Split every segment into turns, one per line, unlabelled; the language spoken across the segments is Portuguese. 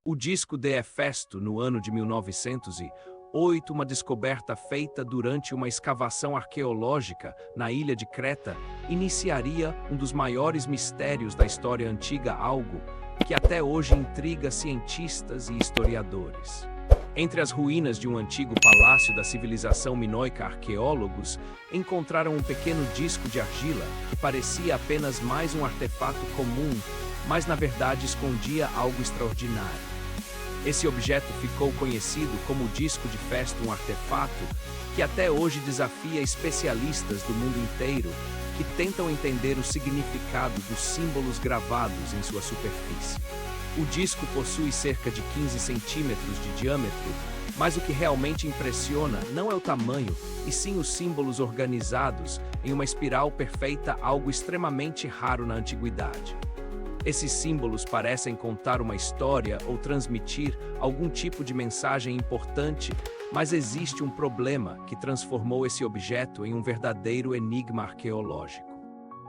O disco de Hefesto, no ano de 1908, uma descoberta feita durante uma escavação arqueológica na ilha de Creta, iniciaria um dos maiores mistérios da história antiga, algo que até hoje intriga cientistas e historiadores. Entre as ruínas de um antigo palácio da civilização minoica, arqueólogos encontraram um pequeno disco de argila que parecia apenas mais um artefato comum, mas na verdade escondia algo extraordinário. Esse objeto ficou conhecido como o disco de Festo, um artefato que até hoje desafia especialistas do mundo inteiro que tentam entender o significado dos símbolos gravados em sua superfície. O disco possui cerca de 15 centímetros de diâmetro, mas o que realmente impressiona não é o tamanho, e sim os símbolos organizados em uma espiral perfeita, algo extremamente raro na antiguidade. Esses símbolos parecem contar uma história ou transmitir algum tipo de mensagem importante, mas existe um problema que transformou esse objeto em um verdadeiro enigma arqueológico.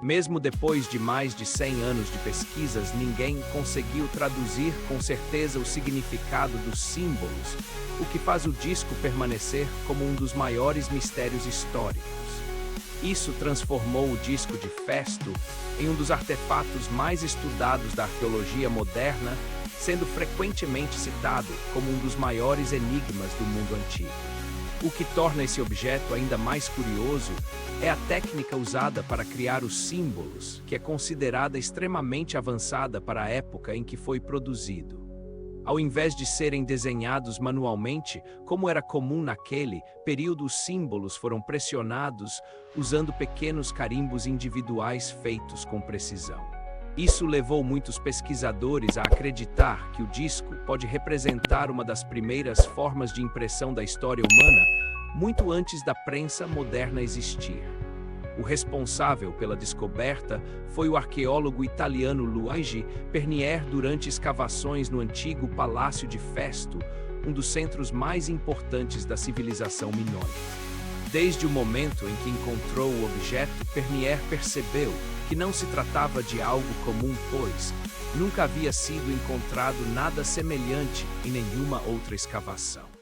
Mesmo depois de mais de 100 anos de pesquisas, ninguém conseguiu traduzir com certeza o significado dos símbolos, o que faz o disco permanecer como um dos maiores mistérios históricos. Isso transformou o disco de Festo em um dos artefatos mais estudados da arqueologia moderna, sendo frequentemente citado como um dos maiores enigmas do mundo antigo. O que torna esse objeto ainda mais curioso é a técnica usada para criar os símbolos, que é considerada extremamente avançada para a época em que foi produzido. Ao invés de serem desenhados manualmente, como era comum naquele período, os símbolos foram pressionados usando pequenos carimbos individuais feitos com precisão. Isso levou muitos pesquisadores a acreditar que o disco pode representar uma das primeiras formas de impressão da história humana, muito antes da prensa moderna existir. O responsável pela descoberta foi o arqueólogo italiano Luigi Pernier durante escavações no antigo Palácio de Festo, um dos centros mais importantes da civilização minoica. Desde o momento em que encontrou o objeto, Pernier percebeu que não se tratava de algo comum, pois nunca havia sido encontrado nada semelhante em nenhuma outra escavação.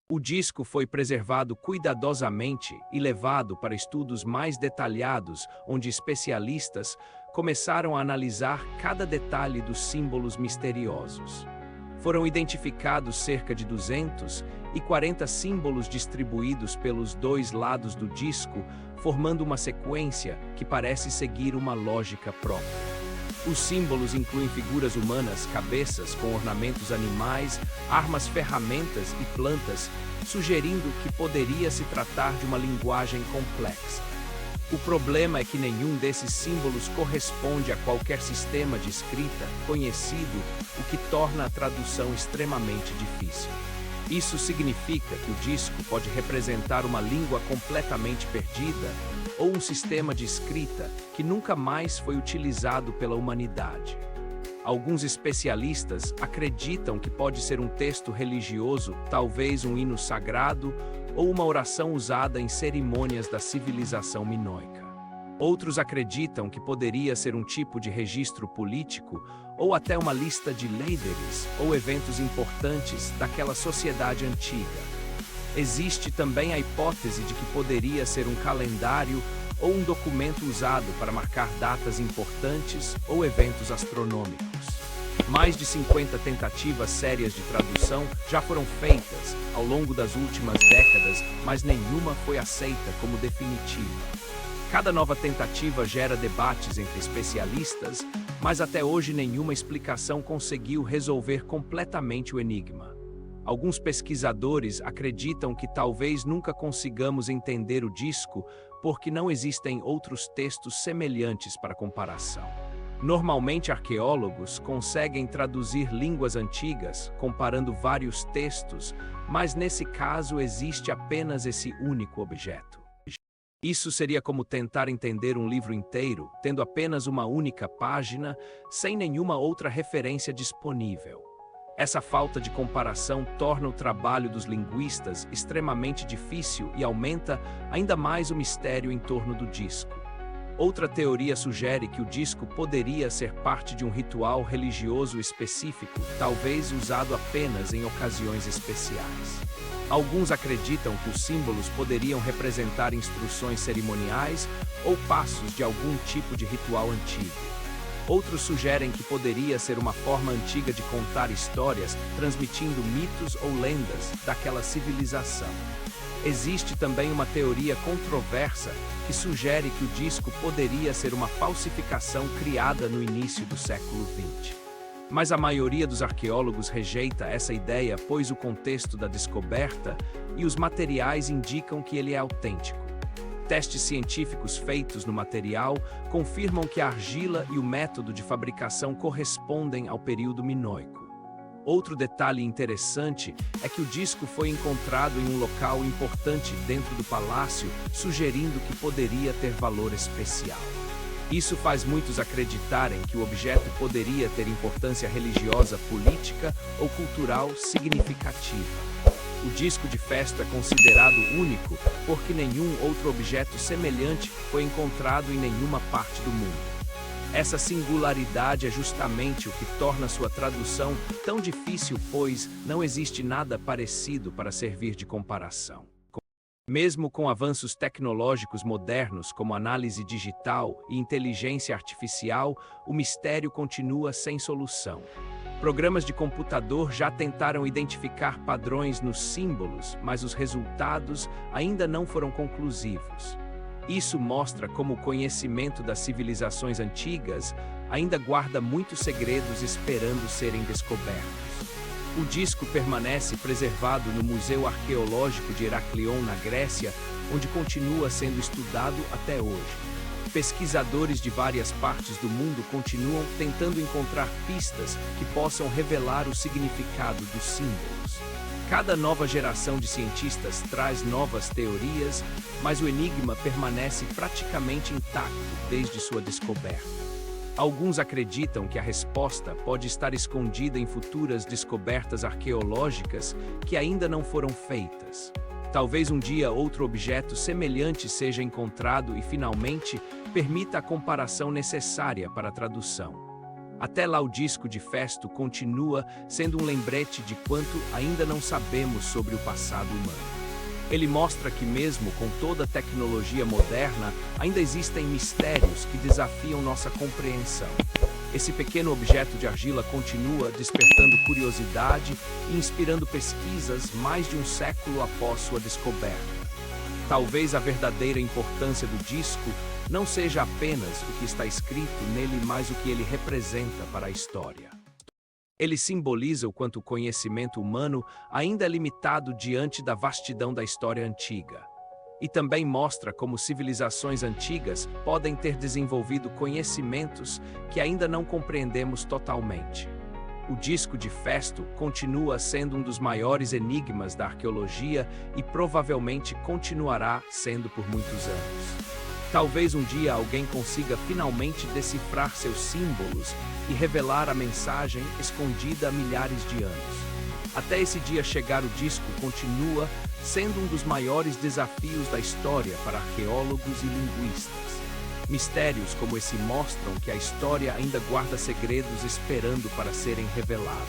O disco foi preservado cuidadosamente e levado para estudos mais detalhados, onde especialistas começaram a analisar cada detalhe dos símbolos misteriosos. Foram identificados cerca de 240 símbolos distribuídos pelos dois lados do disco, formando uma sequência que parece seguir uma lógica própria. Os símbolos incluem figuras humanas, cabeças com ornamentos animais, armas, ferramentas e plantas, sugerindo que poderia se tratar de uma linguagem complexa. O problema é que nenhum desses símbolos corresponde a qualquer sistema de escrita conhecido, o que torna a tradução extremamente difícil. Isso significa que o disco pode representar uma língua completamente perdida ou um sistema de escrita que nunca mais foi utilizado pela humanidade. Alguns especialistas acreditam que pode ser um texto religioso, talvez um hino sagrado ou uma oração usada em cerimônias da civilização minoica. Outros acreditam que poderia ser um tipo de registro político ou até uma lista de líderes ou eventos importantes daquela sociedade antiga. Existe também a hipótese de que poderia ser um calendário ou um documento usado para marcar datas importantes ou eventos astronômicos. Mais de 50 tentativas sérias de tradução já foram feitas ao longo das últimas décadas, mas nenhuma foi aceita como definitiva. Cada nova tentativa gera debates entre especialistas, mas até hoje nenhuma explicação conseguiu resolver completamente o enigma. Alguns pesquisadores acreditam que talvez nunca consigamos entender o disco porque não existem outros textos semelhantes para comparação. Normalmente, arqueólogos conseguem traduzir línguas antigas, comparando vários textos, mas nesse caso existe apenas esse único objeto. Isso seria como tentar entender um livro inteiro, tendo apenas uma única página, sem nenhuma outra referência disponível. Essa falta de comparação torna o trabalho dos linguistas extremamente difícil e aumenta ainda mais o mistério em torno do disco. Outra teoria sugere que o disco poderia ser parte de um ritual religioso específico, talvez usado apenas em ocasiões especiais. Alguns acreditam que os símbolos poderiam representar instruções cerimoniais ou passos de algum tipo de ritual antigo. Outros sugerem que poderia ser uma forma antiga de contar histórias, transmitindo mitos ou lendas daquela civilização. Existe também uma teoria controversa que sugere que o disco poderia ser uma falsificação criada no início do século XX. Mas a maioria dos arqueólogos rejeita essa ideia, pois o contexto da descoberta e os materiais indicam que ele é autêntico. Testes científicos feitos no material confirmam que a argila e o método de fabricação correspondem ao período minoico. Outro detalhe interessante é que o disco foi encontrado em um local importante dentro do palácio, sugerindo que poderia ter valor especial. Isso faz muitos acreditarem que o objeto poderia ter importância religiosa, política ou cultural significativa. O disco de festo é considerado único porque nenhum outro objeto semelhante foi encontrado em nenhuma parte do mundo. Essa singularidade é justamente o que torna sua tradução tão difícil, pois não existe nada parecido para servir de comparação. Mesmo com avanços tecnológicos modernos como análise digital e inteligência artificial, o mistério continua sem solução. Programas de computador já tentaram identificar padrões nos símbolos, mas os resultados ainda não foram conclusivos. Isso mostra como o conhecimento das civilizações antigas ainda guarda muitos segredos esperando serem descobertos. O disco permanece preservado no Museu Arqueológico de Heraklion, na Grécia, onde continua sendo estudado até hoje. Pesquisadores de várias partes do mundo continuam tentando encontrar pistas que possam revelar o significado dos símbolos. Cada nova geração de cientistas traz novas teorias, mas o enigma permanece praticamente intacto desde sua descoberta. Alguns acreditam que a resposta pode estar escondida em futuras descobertas arqueológicas que ainda não foram feitas. Talvez um dia outro objeto semelhante seja encontrado e finalmente permita a comparação necessária para a tradução. Até lá, o disco de festo continua sendo um lembrete de quanto ainda não sabemos sobre o passado humano. Ele mostra que mesmo com toda a tecnologia moderna, ainda existem mistérios que desafiam nossa compreensão. Esse pequeno objeto de argila continua despertando curiosidade e inspirando pesquisas mais de um século após sua descoberta. Talvez a verdadeira importância do disco não seja apenas o que está escrito nele, mas o que ele representa para a história. Ele simboliza o quanto o conhecimento humano ainda é limitado diante da vastidão da história antiga. E também mostra como civilizações antigas podem ter desenvolvido conhecimentos que ainda não compreendemos totalmente. O disco de festo continua sendo um dos maiores enigmas da arqueologia e provavelmente continuará sendo por muitos anos. Talvez um dia alguém consiga finalmente decifrar seus símbolos e revelar a mensagem escondida há milhares de anos. Até esse dia chegar, o disco continua sendo um dos maiores desafios da história para arqueólogos e linguistas. Mistérios como esse mostram que a história ainda guarda segredos esperando para serem revelados.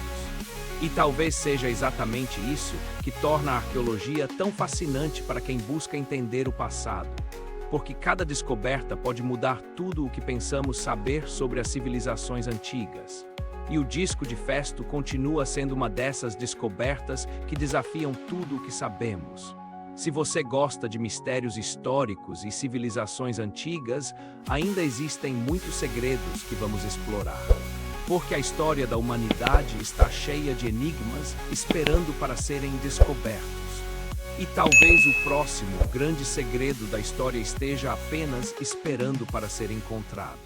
E talvez seja exatamente isso que torna a arqueologia tão fascinante para quem busca entender o passado. Porque cada descoberta pode mudar tudo o que pensamos saber sobre as civilizações antigas. E o disco de festo continua sendo uma dessas descobertas que desafiam tudo o que sabemos. Se você gosta de mistérios históricos e civilizações antigas, ainda existem muitos segredos que vamos explorar. Porque a história da humanidade está cheia de enigmas esperando para serem descobertos. E talvez o próximo grande segredo da história esteja apenas esperando para ser encontrado.